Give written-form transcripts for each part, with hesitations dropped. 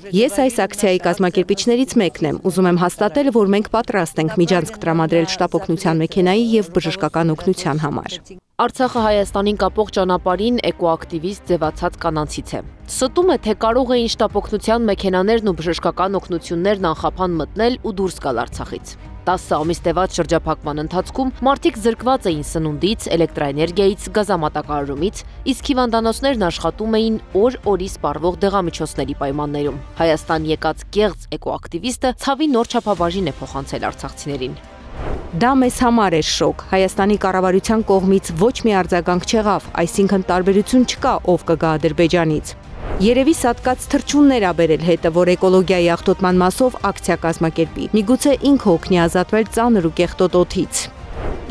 Ես այս ակցիայի կազմակերպիչներից մեկն եմ, ուզում եմ հաստատել, որ մենք պատրաստ ենք միջանցք տրամադրել շտապ օգնության մեքենայի և բժշկական օգնության համար։ Արցախը Հայաստանին կապող ճանապարհին էկոակտիվիստ ձևացած կանանցից է։ Ստում է, թե կարող էին շտապ օգնության մեքենաներն ու բժշկական օգնություններն անխափան մտնել ու դուրս գալ Արցախից։ 10 ամիս տևած շրջափակման ընթացքում մարդիկ զրկված էին սնունդից, էլեկտրաէներգիայից, գազամատակարարումից, իսկ հիվանդանոցներն աշխատում էին օր-օրի սպառվող դեղամիջոցների պայմաններում։ Հայաստան եկած կեղծ էկոակտիվիստը ցավի նոր չափաբաժին է փոխանցել արցախցիներին։ Դա մեզ համար էր շոկ։ Հայաստանի կառավարության կողմից ոչ մի արձագանք չեղավ, այսինքն տարբերություն չկա, ով կգա Ադրբեջանից։ Երևի սատկած թռչուններ ա բերել հետը, որ էկոլոգիայի աղտոտման մասով ակցիա կազմակերպի։ Միգուցե ինքը օգնի ազատվել ծանր ու կեղտոտ օդից։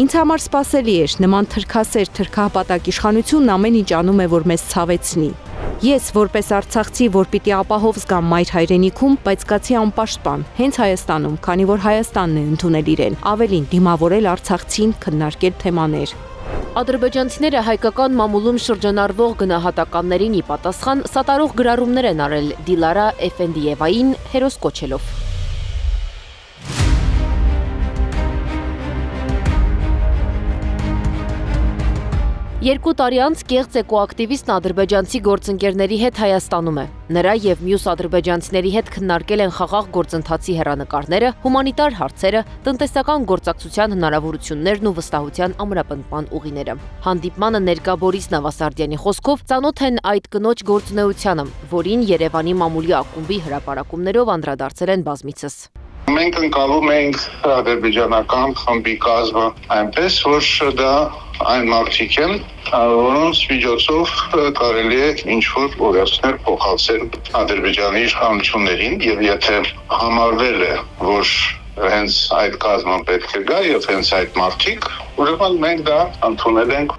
Ինձ համար սպասելի էր, նման թրքասեր, թրքահպատակ իշխանությունն ամեն ինչ անում է, որ մեզ ցավեցնի։ Ես, որպես արցախցի, որ պիտի ապահով զգամ մայր հայրենիքում, բայց կացի անպաշտպան, հենց Հայաստանում, քանի որ Հայաստանն է ընդունել իրեն, ավելին դիմավորել արցախցին, քննարկել թեմաներ։ Ադրբեջանցիները հայկական մամուլում շրջանառվող գնահատականներին ի պատասխան սատարող գրառումներ են արել Դիլարա Էֆենդիևային հերոս կոչելով։ Երկու տարի անց կեղծ էկոակտիվիստն ադրբեջանցի գործընկերների հետ Հայաստանում է։ Նրա և մյուս ադրբեջանցիների հետ քննարկել են խաղաղ գործընթացի հեռանկարները, հումանիտար հարցերը, տնտեսական գործակցության հնարավորություններն ու վստահության ամրապնդման ուղիները։ Հանդիպմանը ներկա Բորիս Նավասարդյանի խոսքով ծանոթ են այդ կնոջ գործունեությանը, որին Երևանի մամուլի ակումբի հրապարակումներով անդրադարձել են բազմիցս։ Մենք ընկալում ենք ադրբեջանական խմբի կազմը այնպես, որ դա այն մարդիկ են, որոնց միջոցով կարելի է ինչ-որ օրենքներ փոխանցել Ադրբեջանի իշխանություններին, եւ եթե համարվել է, որ հենց այդ կազմը պետք է գա եւ հենց այդ մարդիկ, ուրեմն մենք դա ընդունել ենք։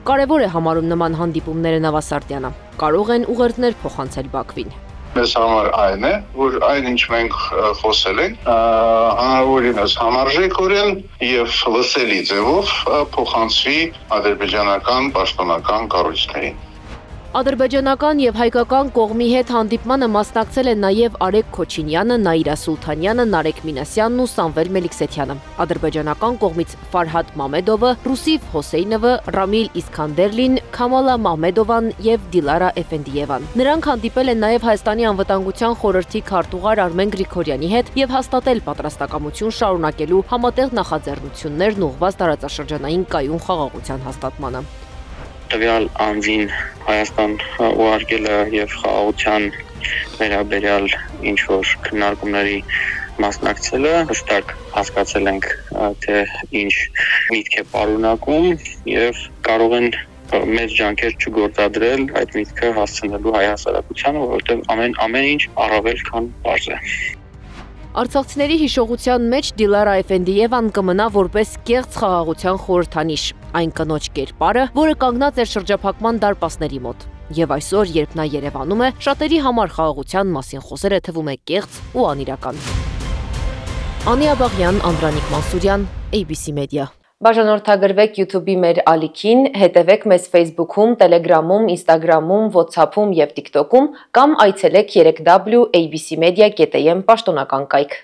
Կարևոր է համարում նման հանդիպումները Նավասարդյանը։ Կարող են ուղերձներ փոխանցել Բաքվին։ Մեզ համար այն է, որ այն ինչ մենք խոսել ենք, հնարավորինս համարժեքորեն եւ լսելի ձևով փոխանցվի ադրբեջանական պաշտոնական կառույցներին։ Ադրբեջանական և հայկական կողմի հետ հանդիպմանը մասնակցել են նաև Արեգ Քոչինյանը, Նաիրա Սուլթանյանը, Նարեկ Մինասյանն ու Սամվել Մելիքսեթյանը։ Ադրբեջանական կողմից Ֆարհադ Մամեդովը, Ռուսիվ Հոսեյնովը, Ռամիլ Իսքանդերլին, Քամալա Մահմեդովան և Դիլարա Էֆենդիևան։ Նրանք հանդիպել են նաև Հայաստանի անվտանգության խորհրդի քարտուղար Արմեն Գրիգորյանի հետ և հաստատել պատրաստակամություն շարունակելու համատեղ նախաձեռնություններն ուղղված տարածաշրջանային կայուն խաղաղության հաստատմանը։ Տվյալ անձին Հայաստան ուղարկել է եւ խաղաղության վերաբերյալ ինչ-որ քննարկումների մասնակցել է, հստակ հասկացել ենք, թե ինչ միտք է պարունակում եւ կարող են մեծ ջանքեր չգործադրել այդ միտքը հասցնելու հայ հասարակությանը, որովհետեւ ամեն ինչ առավել քան պարզ է։ Արցախցիների հիշողության մեջ Դիլարա Էֆենդիևան կմնա որպես կեղծ խաղաղության խորհրդանիշ, այն կնոջ կերպարը, որը կանգնած էր շրջափակման դարպասների մոտ։ Եվ այսօր, երբ նա Երևանում է, շատերի համար խաղաղության մասին խոսելը թվում է կեղծ ու անիրական։ Անի Աբաղյան, Անդրանիկ Մանսուրյան, ABC Media։ Բաժանորդագրվեք YouTube-ի մեր ալիքին, հետևեք մեզ Facebook-ում, Telegram-ում, Instagram-ում, WhatsApp-ում և TikTok-ում կամ այցելեք 3w abcmedia.am պաշտոնական կայք։